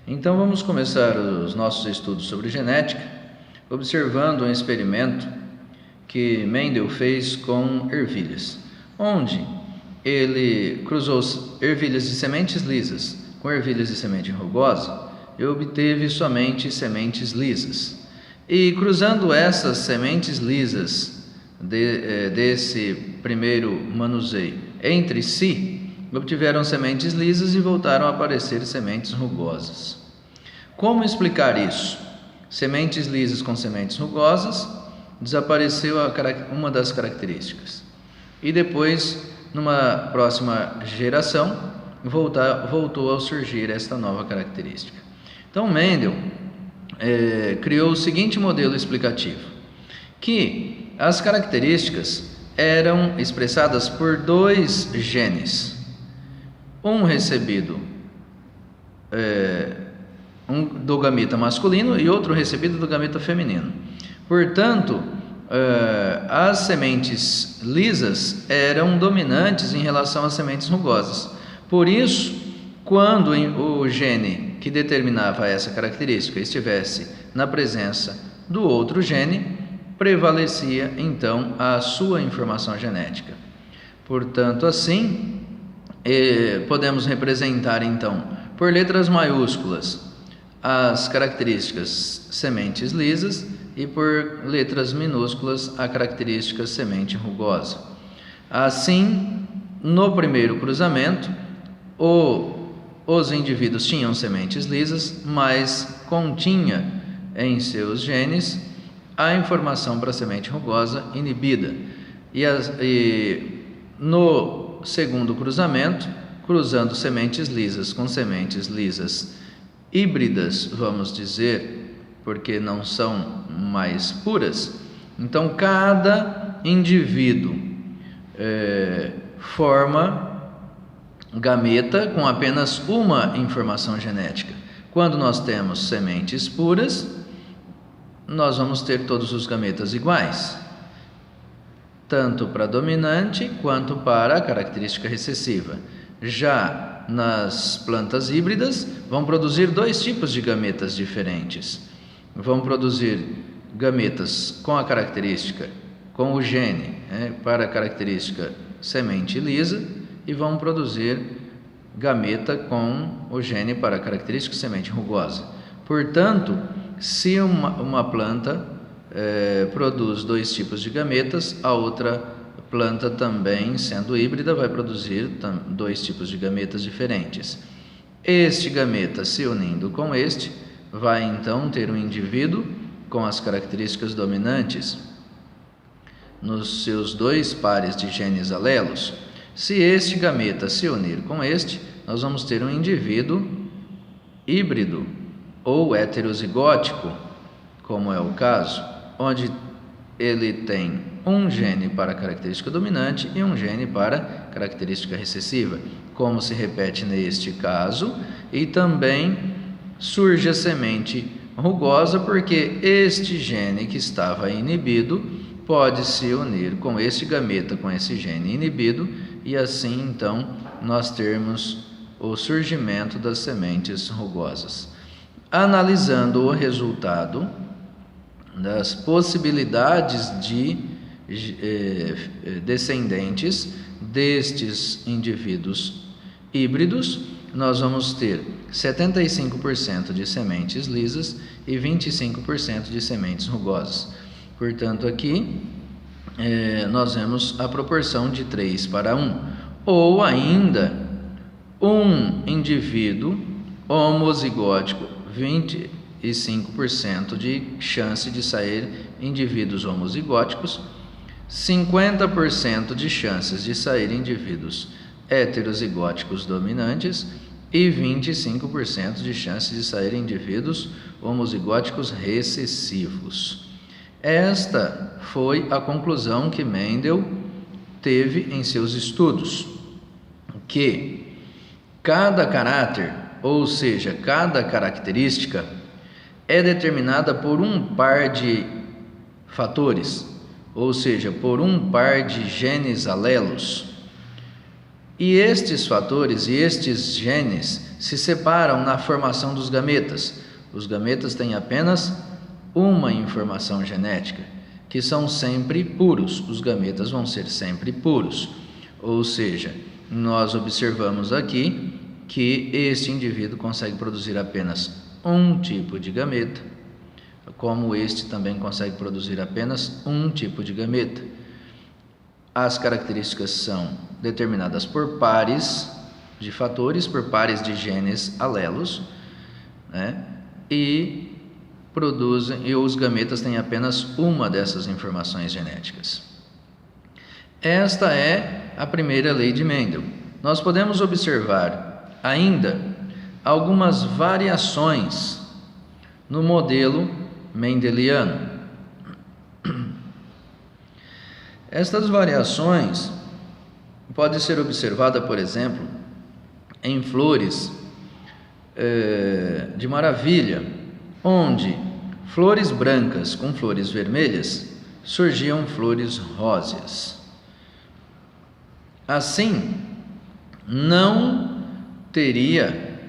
Então vamos começar os nossos estudos sobre genética, observando um experimento que Mendel fez com ervilhas, onde ele cruzou ervilhas de sementes lisas com ervilhas de semente rugosa e obteve somente sementes lisas. E cruzando essas sementes lisas desse primeiro manuseio entre si, obtiveram sementes lisas e voltaram a aparecer sementes rugosas. Como explicar isso? Sementes lisas com sementes rugosas, desapareceu uma das características. E depois, numa próxima geração, voltou a surgir esta nova característica. Então, Mendel criou o seguinte modelo explicativo, que as características eram expressadas por dois genes, um recebido do gameta masculino e outro recebido do gameta feminino. Portanto, as sementes lisas eram dominantes em relação às sementes rugosas. Por isso, quando o gene que determinava essa característica estivesse na presença do outro gene, prevalecia então a sua informação genética. Portanto, assim, podemos representar então por letras maiúsculas as características sementes lisas e por letras minúsculas a característica semente rugosa. Assim, no primeiro cruzamento, os indivíduos tinham sementes lisas, mas continha em seus genes a informação para a semente rugosa inibida. E no segundo cruzamento, cruzando sementes lisas com sementes lisas híbridas, vamos dizer, porque não são mais puras, então cada indivíduo forma gameta com apenas uma informação genética. Quando nós temos sementes puras, nós vamos ter todos os gametas iguais, tanto para a dominante quanto para a característica recessiva. Já nas plantas híbridas, vão produzir dois tipos de gametas diferentes. Vão produzir gametas com a característica, com o gene, para a característica semente lisa, e vão produzir gameta com o gene para a característica semente rugosa. Portanto, se uma planta produz dois tipos de gametas, a outra planta também, sendo híbrida, vai produzir dois tipos de gametas diferentes. Este gameta se unindo com este, vai então ter um indivíduo com as características dominantes nos seus dois pares de genes alelos. Se este gameta se unir com este, nós vamos ter um indivíduo híbrido ou heterozigótico, como é o caso, onde ele tem um gene para a característica dominante e um gene para a característica recessiva, como se repete neste caso, e também surge a semente rugosa porque este gene que estava inibido pode se unir com este gameta, com esse gene inibido, e assim então nós termos o surgimento das sementes rugosas. Analisando o resultado das possibilidades de descendentes destes indivíduos híbridos, nós vamos ter 75% de sementes lisas e 25% de sementes rugosas. Portanto, aqui nós vemos a proporção de 3 para 1, ou ainda um indivíduo homozigótico, 25% de chance de sair indivíduos homozigóticos, 50% de chances de sair indivíduos heterozigóticos dominantes e 25% de chances de sair indivíduos homozigóticos recessivos. Esta foi a conclusão que Mendel teve em seus estudos, que cada caráter, ou seja, cada característica, é determinada por um par de fatores, ou seja, por um par de genes alelos. E estes fatores e estes genes se separam na formação dos gametas. Os gametas têm apenas uma informação genética, que são sempre puros. Os gametas vão ser sempre puros. Ou seja, nós observamos aqui que este indivíduo consegue produzir apenas um tipo de gameta, como este também consegue produzir apenas um tipo de gameta. As características são determinadas por pares de fatores, por pares de genes alelos, né? E os gametas têm apenas uma dessas informações genéticas. Esta é a primeira lei de Mendel. Nós podemos observar ainda algumas variações no modelo mendeliano. Estas variações podem ser observadas, por exemplo, em flores de maravilha, onde flores brancas com flores vermelhas surgiam flores róseas. Assim, não teria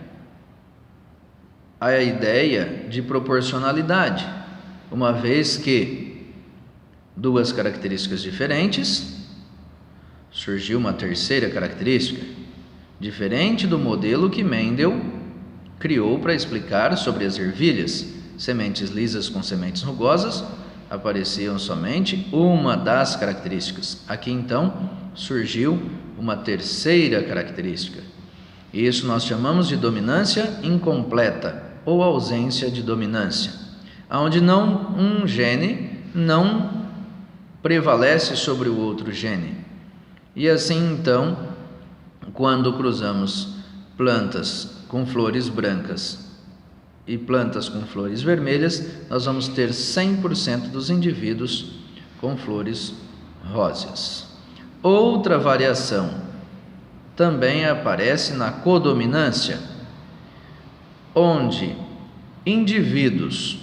a ideia de proporcionalidade, uma vez que duas características diferentes, surgiu uma terceira característica, diferente do modelo que Mendel criou para explicar sobre as ervilhas. Sementes lisas com sementes rugosas, apareciam somente uma das características. Aqui então surgiu uma terceira característica. Isso nós chamamos de dominância incompleta ou ausência de dominância, onde um gene não prevalece sobre o outro gene. E assim então, quando cruzamos plantas com flores brancas e plantas com flores vermelhas, nós vamos ter 100% dos indivíduos com flores róseas. Outra variação também aparece na codominância, onde indivíduos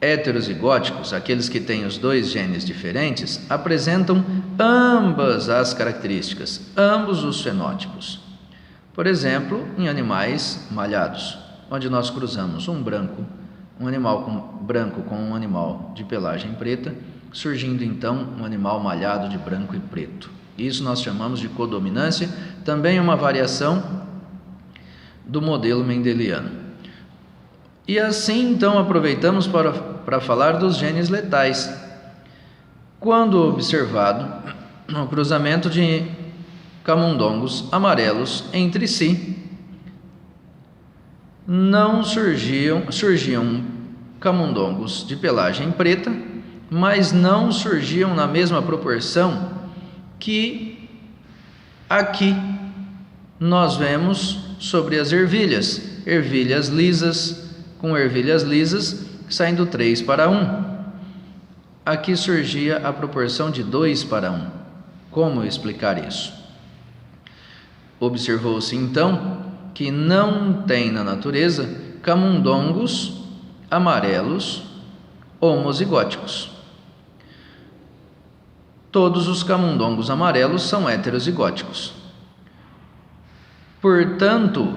heterozigóticos, aqueles que têm os dois genes diferentes, apresentam ambas as características, ambos os fenótipos. Por exemplo, em animais malhados, onde nós cruzamos um animal branco com um animal de pelagem preta, surgindo então um animal malhado de branco e preto. Isso nós chamamos de codominância, também uma variação do modelo mendeliano. E assim então aproveitamos para falar dos genes letais. Quando observado o cruzamento de camundongos amarelos entre si, não surgiam camundongos de pelagem preta, mas não surgiam na mesma proporção que aqui nós vemos sobre as ervilhas lisas com ervilhas lisas saindo 3 para 1. Aqui surgia a proporção de 2 para 1. Como explicar isso? Observou-se então que não tem na natureza camundongos amarelos homozigóticos. Todos os camundongos amarelos são heterozigóticos. Portanto,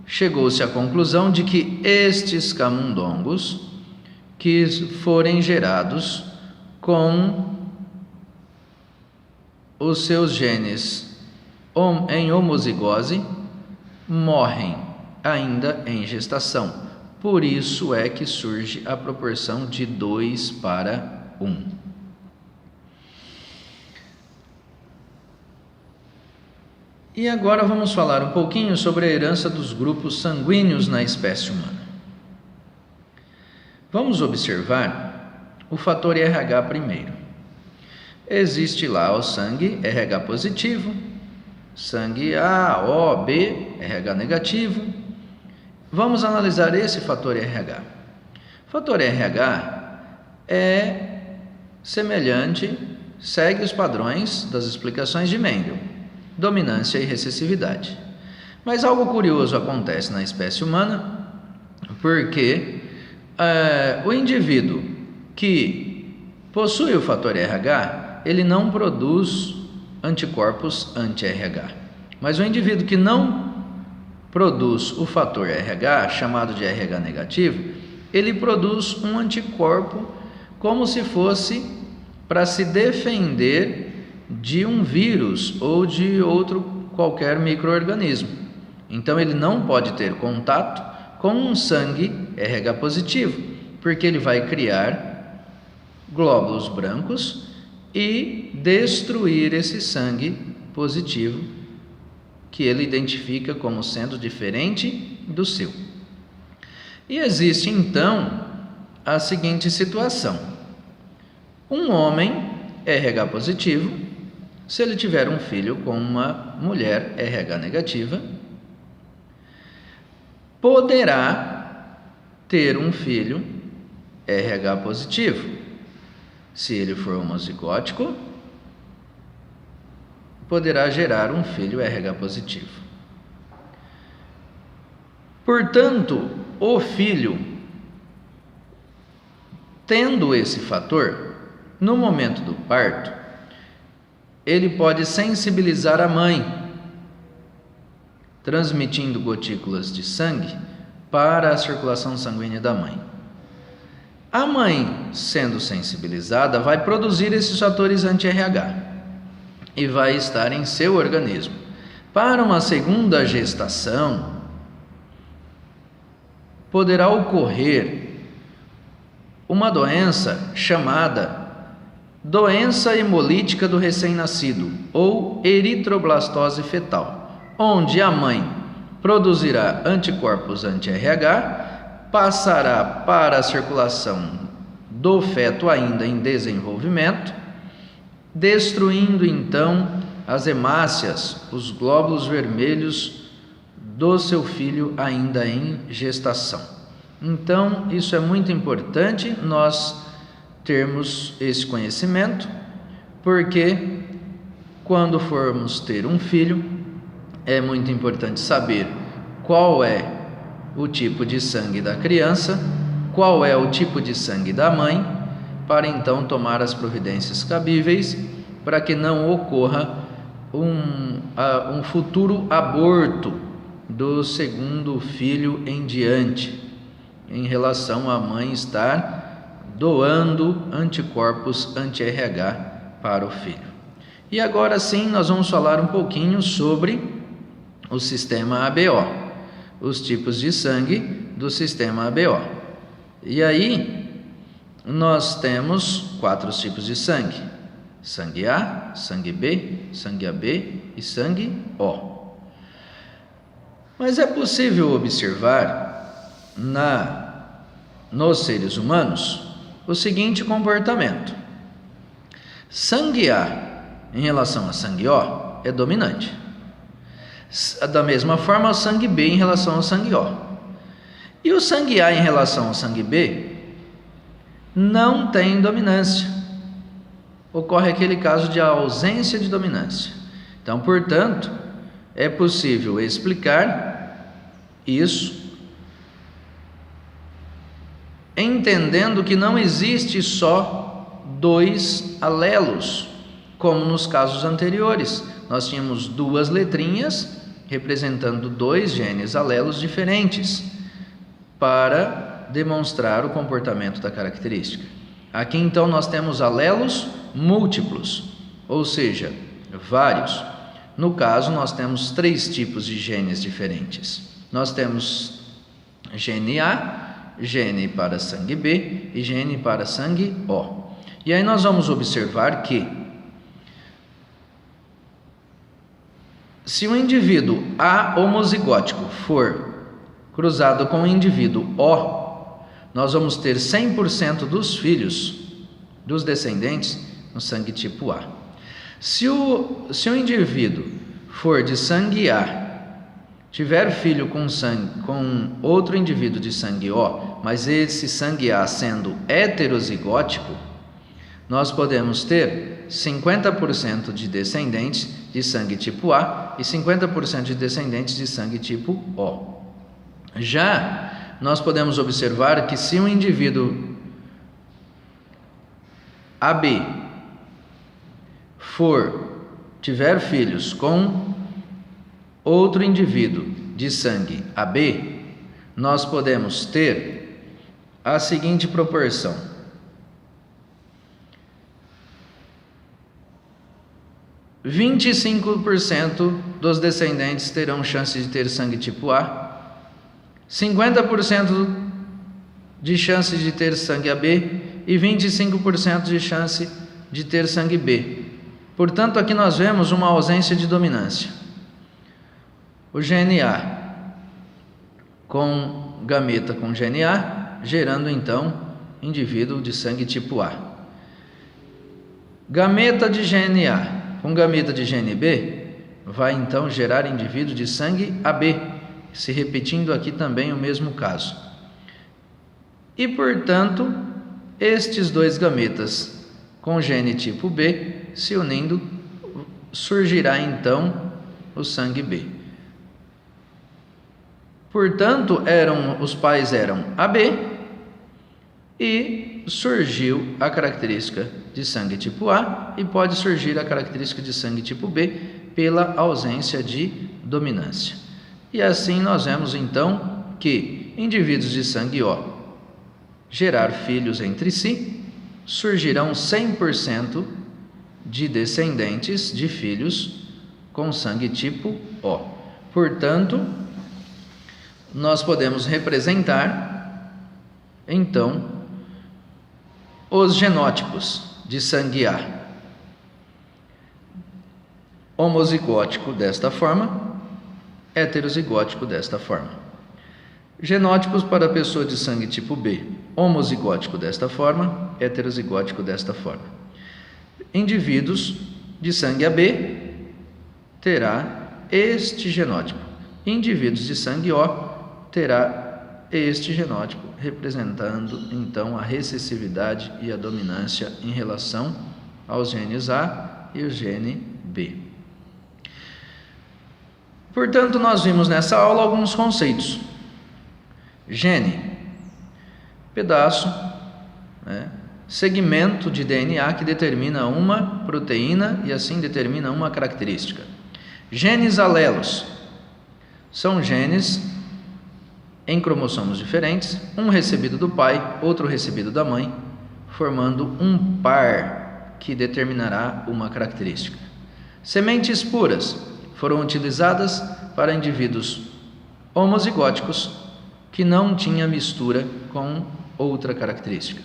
chegou-se à conclusão de que estes camundongos que forem gerados com os seus genes em homozigose morrem ainda em gestação. Por isso é que surge a proporção de 2 para 1. E agora vamos falar um pouquinho sobre a herança dos grupos sanguíneos na espécie humana. Vamos observar o fator RH primeiro. Existe lá o sangue RH positivo, sangue A, O, B, RH negativo. Vamos analisar esse fator RH. O fator RH é semelhante, segue os padrões das explicações de Mendel. Dominância e recessividade. Mas algo curioso acontece na espécie humana, porque o indivíduo que possui o fator RH, ele não produz anticorpos anti-RH. Mas o indivíduo que não produz o fator RH, chamado de RH negativo, ele produz um anticorpo como se fosse para se defender de um vírus ou de outro qualquer micro-organismo. Então ele não pode ter contato com um sangue RH positivo, porque ele vai criar glóbulos brancos e destruir esse sangue positivo que ele identifica como sendo diferente do seu. E existe então a seguinte situação: um homem RH positivo, se ele tiver um filho com uma mulher RH negativa, poderá ter um filho RH positivo. Se ele for homozigótico, poderá gerar um filho RH positivo. Portanto, o filho, tendo esse fator, no momento do parto, ele pode sensibilizar a mãe, transmitindo gotículas de sangue para a circulação sanguínea da mãe. A mãe, sendo sensibilizada, vai produzir esses fatores anti-RH e vai estar em seu organismo. Para uma segunda gestação, poderá ocorrer uma doença chamada doença hemolítica do recém-nascido ou eritroblastose fetal, onde a mãe produzirá anticorpos anti-RH, passará para a circulação do feto ainda em desenvolvimento, destruindo então as hemácias, os glóbulos vermelhos do seu filho ainda em gestação. Então, isso é muito importante nós termos esse conhecimento, porque quando formos ter um filho, é muito importante saber qual é o tipo de sangue da criança, qual é o tipo de sangue da mãe, para então tomar as providências cabíveis para que não ocorra um futuro aborto do segundo filho em diante, em relação à mãe estar doando anticorpos anti-RH para o filho. E agora sim, nós vamos falar um pouquinho sobre o sistema ABO, os tipos de sangue do sistema ABO. E aí, nós temos 4 tipos de sangue: sangue A, sangue B, sangue AB e sangue O. Mas é possível observar nos seres humanos o seguinte comportamento: sangue A em relação a sangue O é dominante. Da mesma forma, o sangue B em relação ao sangue O. E o sangue A em relação ao sangue B não tem dominância. Ocorre aquele caso de ausência de dominância. Então, portanto, é possível explicar isso entendendo que não existe só 2 alelos, como nos casos anteriores. Nós tínhamos 2 letrinhas representando 2 genes alelos diferentes para demonstrar o comportamento da característica. Aqui então nós temos alelos múltiplos, ou seja, vários. No caso, nós temos 3 tipos de genes diferentes. Nós temos gene A, gene para sangue B e gene para sangue O. E aí nós vamos observar que se o indivíduo A homozigótico for cruzado com o indivíduo O, nós vamos ter 100% dos filhos, dos descendentes, no sangue tipo A. Se o indivíduo for de sangue A, tiver filho com outro indivíduo de sangue O, mas esse sangue A sendo heterozigótico, nós podemos ter 50% de descendentes de sangue tipo A e 50% de descendentes de sangue tipo O. Já nós podemos observar que se um indivíduo AB tiver filhos com outro indivíduo de sangue AB, nós podemos ter a seguinte proporção: 25% dos descendentes terão chance de ter sangue tipo A, 50% de chance de ter sangue AB e 25% de chance de ter sangue B. Portanto, aqui nós vemos uma ausência de dominância. O gene A com gameta com gene A, gerando então indivíduo de sangue tipo A. Gameta de gene A com gameta de gene B vai então gerar indivíduo de sangue AB, se repetindo aqui também o mesmo caso. E, portanto, estes dois gametas com gene tipo B se unindo, surgirá então o sangue B. Portanto, os pais eram AB e surgiu a característica de sangue tipo A e pode surgir a característica de sangue tipo B pela ausência de dominância. E assim nós vemos então que indivíduos de sangue O gerar filhos entre si, surgirão 100% de descendentes de filhos com sangue tipo O. Portanto, nós podemos representar então os genótipos de sangue A: homozigótico desta forma, heterozigótico desta forma. Genótipos para a pessoa de sangue tipo B: homozigótico desta forma, heterozigótico desta forma. Indivíduos de sangue AB terá este genótipo. Indivíduos de sangue O terá este genótipo, representando então a recessividade e a dominância em relação aos genes A e o gene B. Portanto, nós vimos nessa aula alguns conceitos. Gene, pedaço, segmento de DNA que determina uma proteína e assim determina uma característica. Genes alelos são genes em cromossomos diferentes, um recebido do pai, outro recebido da mãe, formando um par que determinará uma característica. Sementes puras foram utilizadas para indivíduos homozigóticos que não tinha mistura com outra característica.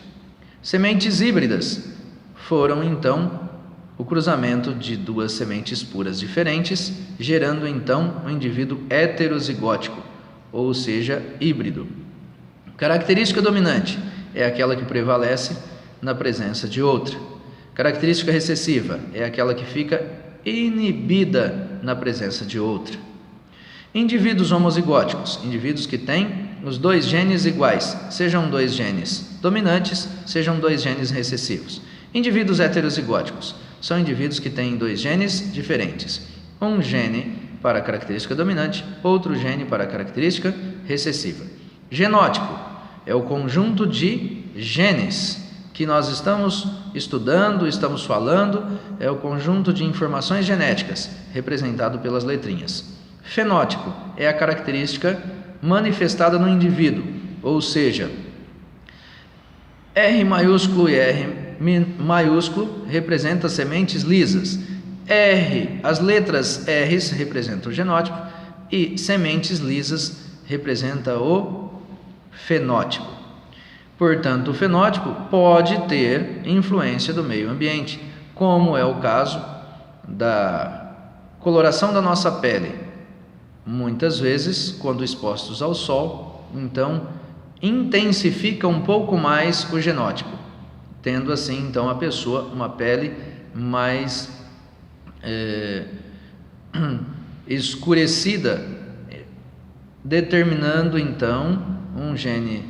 Sementes híbridas foram então o cruzamento de duas sementes puras diferentes, gerando então um indivíduo heterozigótico, ou seja, híbrido. Característica dominante é aquela que prevalece na presença de outra. Característica recessiva é aquela que fica inibida na presença de outra. Indivíduos homozigóticos, indivíduos que têm os dois genes iguais, sejam dois genes dominantes, sejam dois genes recessivos. Indivíduos heterozigóticos são indivíduos que têm dois genes diferentes, um gene para a característica dominante, outro gene para a característica recessiva. Genótipo é o conjunto de genes que nós estamos estudando, estamos falando, é o conjunto de informações genéticas, representado pelas letrinhas. Fenótipo é a característica manifestada no indivíduo, ou seja, R maiúsculo e R maiúsculo representa sementes lisas. As letras R's representam o genótipo e sementes lisas representa o fenótipo. Portanto, o fenótipo pode ter influência do meio ambiente, como é o caso da coloração da nossa pele. Muitas vezes, quando expostos ao sol, então intensifica um pouco mais o genótipo, tendo assim então a pessoa uma pele mais escurecida, determinando então um gene,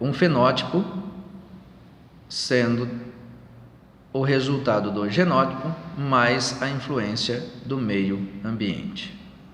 um fenótipo, sendo o resultado do genótipo mais a influência do meio ambiente.